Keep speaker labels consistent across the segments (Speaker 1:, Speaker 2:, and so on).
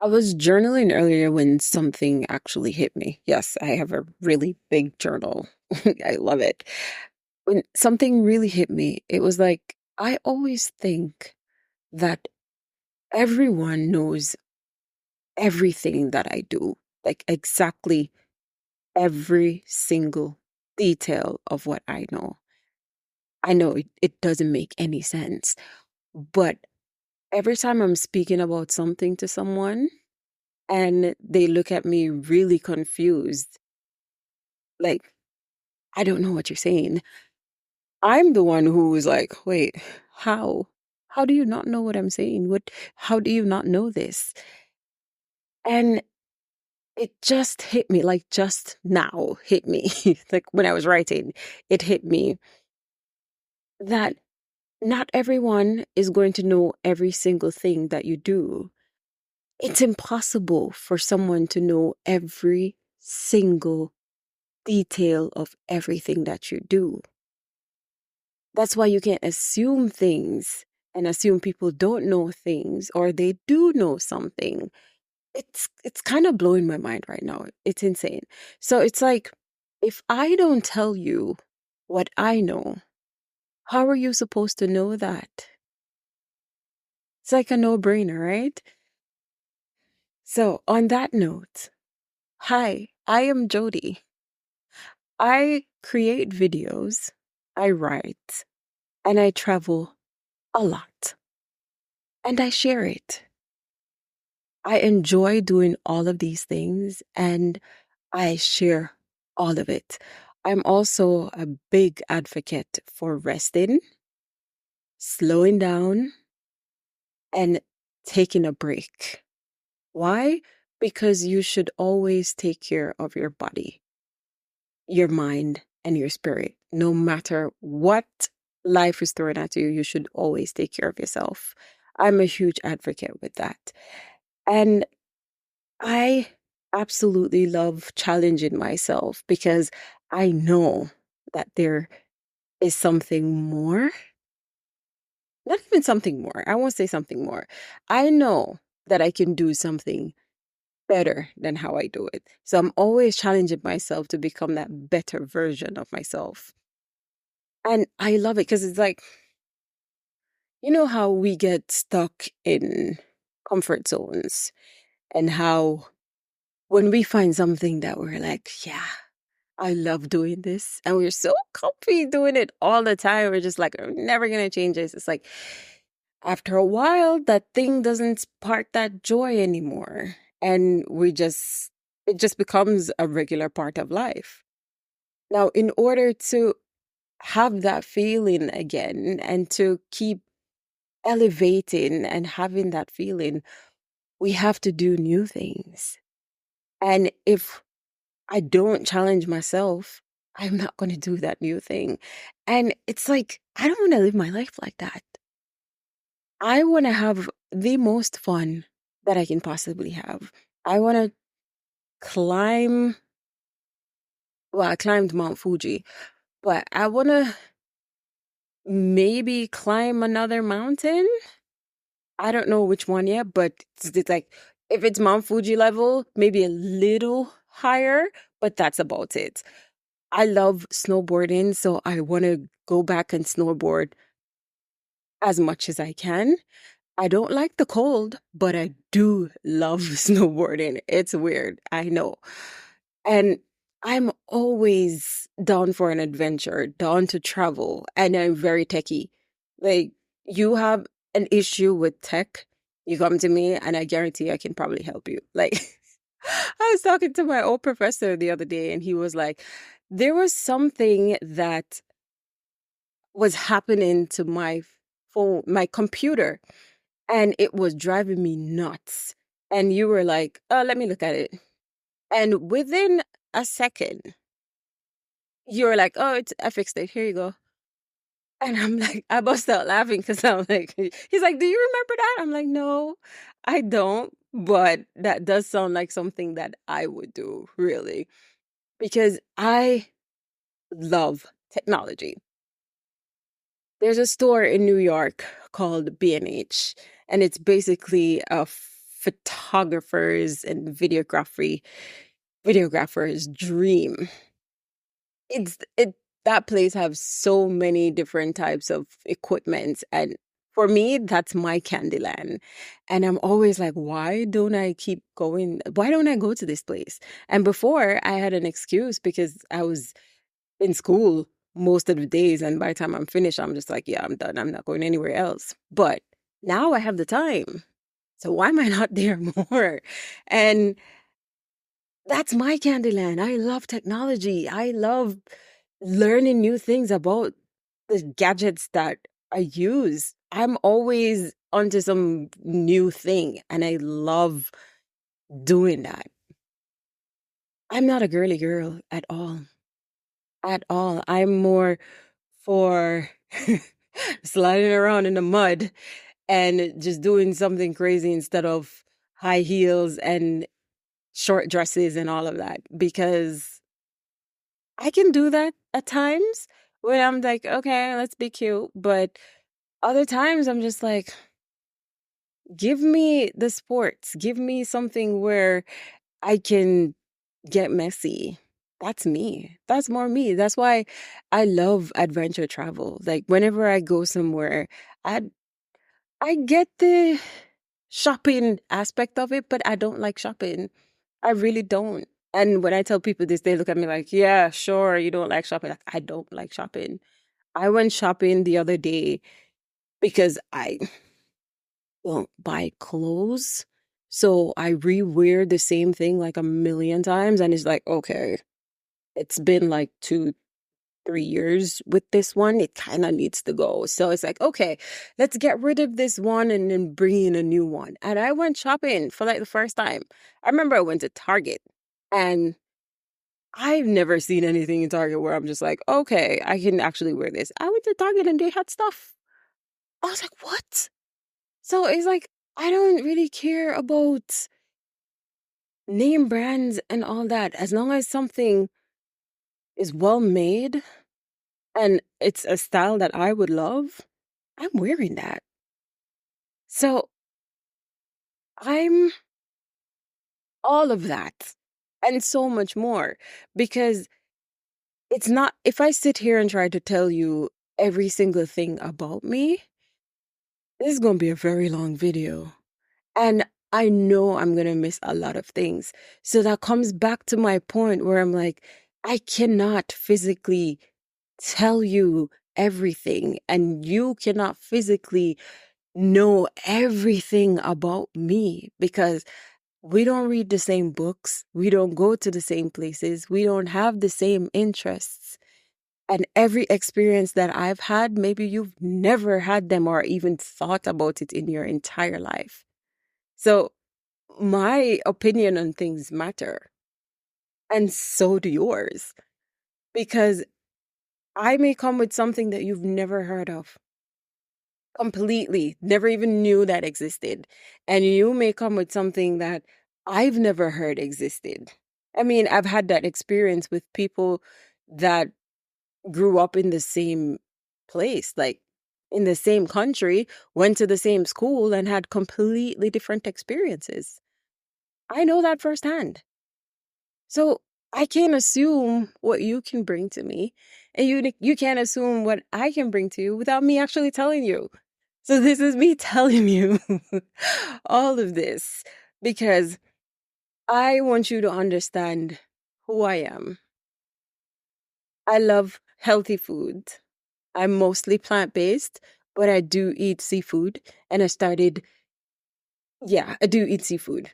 Speaker 1: I was journaling earlier when something actually hit me. Yes, I have a really big journal. I love it. When something really hit me, it was like, I always think that everyone knows everything that I do, like exactly every single detail of what I know. I know it doesn't make any sense, but every time I'm speaking about something to someone and they look at me really confused, like, I don't know what you're saying. I'm the one who was like, wait, how? How do you not know what I'm saying? How do you not know this? And it just hit me, like just now hit me. Like when I was writing, it hit me that not everyone is going to know every single thing that you do. It's impossible for someone to know every single detail of everything that you do. That's why you can't assume things and assume people don't know things or they do know something. It's kind of blowing my mind right now. It's insane. So it's like if I don't tell you what I know, how are you supposed to know that? It's like a no-brainer, right? So on that note, hi, I am Jody. I create videos, I write, and I travel a lot, and I share it. I enjoy doing all of these things and I share all of it. I'm also a big advocate for resting, slowing down, and taking a break. Why? Because you should always take care of your body, your mind, and your spirit. No matter what life is throwing at you, you should always take care of yourself. I'm a huge advocate with that. And I absolutely love challenging myself because I know that there is something more, not even something more. I won't say something more. I know that I can do something better than how I do it. So I'm always challenging myself to become that better version of myself. And I love it because it's like, you know how we get stuck in comfort zones and how when we find something that we're like, yeah, I love doing this. And we're so comfy doing it all the time. We're just like, I'm never going to change this. It's like, after a while, that thing doesn't spark that joy anymore. And it just becomes a regular part of life. Now, in order to have that feeling again and to keep elevating and having that feeling, we have to do new things. And if I don't challenge myself, I'm not going to do that new thing. And it's like, I don't want to live my life like that. I want to have the most fun that I can possibly have. I want to climb, well, I climbed Mount Fuji, but I want to maybe climb another mountain. I don't know which one yet, but it's like, if it's Mount Fuji level, maybe a little higher, but that's about it. I love snowboarding, so I want to go back and snowboard as much as I can. I don't like the cold, but I do love snowboarding. It's weird, I know. And I'm always down for an adventure, down to travel, and I'm very techie. Like, you have an issue with tech, you come to me, and I guarantee I can probably help you. Like, I was talking to my old professor the other day, and he was like, there was something that was happening to my phone, my computer, and it was driving me nuts. And you were like, oh, let me look at it. And within a second, you were like, oh, I fixed it. Here you go. And I'm like, I bust out laughing because I'm like, he's like, do you remember that? I'm like, no, I don't. But that does sound like something that I would do, really, because I love technology. There's a store in New York called B&H, and it's basically a photographers and videographers dream. It that place have so many different types of equipment, and for me that's my Candyland. And I'm always like, why don't I keep going? Why don't I go to this place? And before I had an excuse because I was in school most of the days, and by the time I'm finished I'm just like, yeah, I'm done, I'm not going anywhere else. But now I have the time, so why am I not there more? And that's my Candyland. I love technology. I love learning new things about the gadgets that I use. I'm always onto some new thing, and I love doing that. I'm not a girly girl at all. At all. I'm more for sliding around in the mud and just doing something crazy instead of high heels and short dresses and all of that, because I can do that at times when I'm like, okay, let's be cute. But other times I'm just like, give me the sports, give me something where I can get messy. That's me. That's more me. That's why I love adventure travel. Like whenever I go somewhere, I I get the shopping aspect of it, but I don't like shopping. I really don't. And when I tell people this, they look at me like, yeah, sure, you don't like shopping. Like, I don't like shopping. I went shopping the other day because I don't buy clothes. So I rewear the same thing like a million times. And it's like, okay, it's been like 2, 3 years with this one. It kind of needs to go. So it's like, okay, let's get rid of this one and then bring in a new one. And I went shopping for like the first time. I remember I went to Target, and I've never seen anything in Target where I'm just like, okay, I can actually wear this. I went to Target and they had stuff. I was like, what? So it's like, I don't really care about name brands and all that. As long as something is well made and it's a style that I would love, I'm wearing that. So I'm all of that and so much more, because it's not, if I sit here and try to tell you every single thing about me, this is going to be a very long video. And I know I'm going to miss a lot of things. So that comes back to my point where I'm like, I cannot physically tell you everything, and you cannot physically know everything about me, because we don't read the same books. We don't go to the same places. We don't have the same interests. And every experience that I've had, maybe you've never had them or even thought about it in your entire life. So my opinion on things matter, and so do yours, because I may come with something that you've never heard of, completely, never even knew that existed. And you may come with something that I've never heard existed. I mean, I've had that experience with people that grew up in the same place, like in the same country, went to the same school, and had completely different experiences. I know that firsthand. So I can't assume what you can bring to me, and you can't assume what I can bring to you without me actually telling you. So this is me telling you all of this because I want you to understand who I am. I love healthy food. I'm mostly plant-based, but I do eat seafood. And I do eat seafood.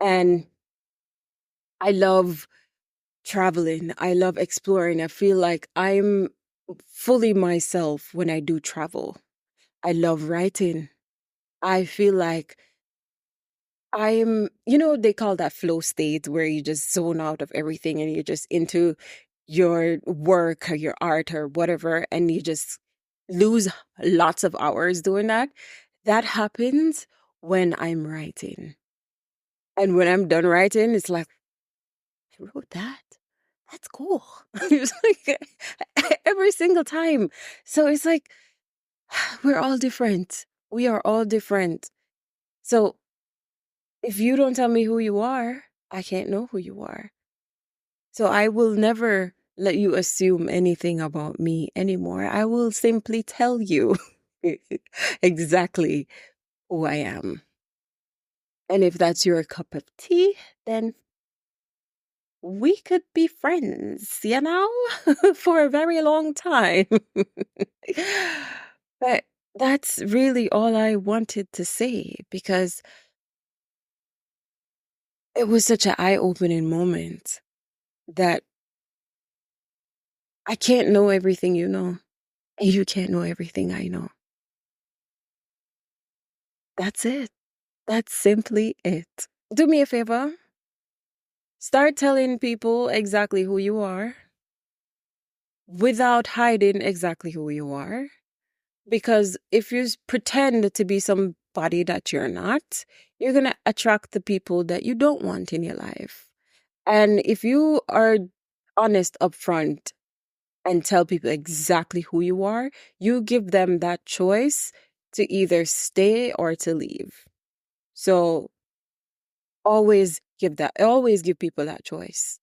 Speaker 1: And I love traveling. I love exploring. I feel like I'm fully myself when I do travel. I love writing. I feel like they call that flow state where you just zone out of everything and you're just into your work or your art or whatever, and you just lose lots of hours doing that. That happens when I'm writing. And when I'm done writing, it's like, I wrote that. That's cool. It's like every single time. So it's like, we're all different. We are all different. So If you don't tell me who you are, I can't know who you are. So I will never let you assume anything about me anymore. I will simply tell you exactly who I am. And if that's your cup of tea, then we could be friends, for a very long time. But that's really all I wanted to say because it was such an eye-opening moment that I can't know everything you know, and you can't know everything I know. That's it. That's simply it. Do me a favor. Start telling people exactly who you are without hiding exactly who you are. Because if you pretend to be somebody that you're not, you're going to attract the people that you don't want in your life. And if you are honest upfront and tell people exactly who you are, you give them that choice to either stay or to leave. So always give people that choice.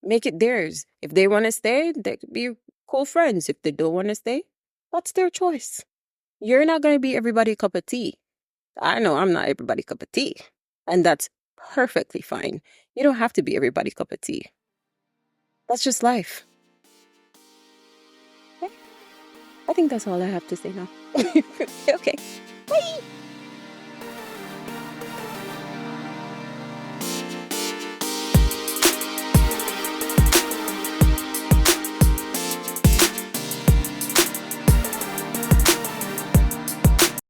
Speaker 1: Make it theirs. If they want to stay, they could be cool friends. If they don't want to stay, that's their choice. You're not going to be everybody cup of tea. I know I'm not everybody cup of tea. And that's perfectly fine. You don't have to be everybody cup of tea. That's just life. Okay? I think that's all I have to say now. Okay. Bye.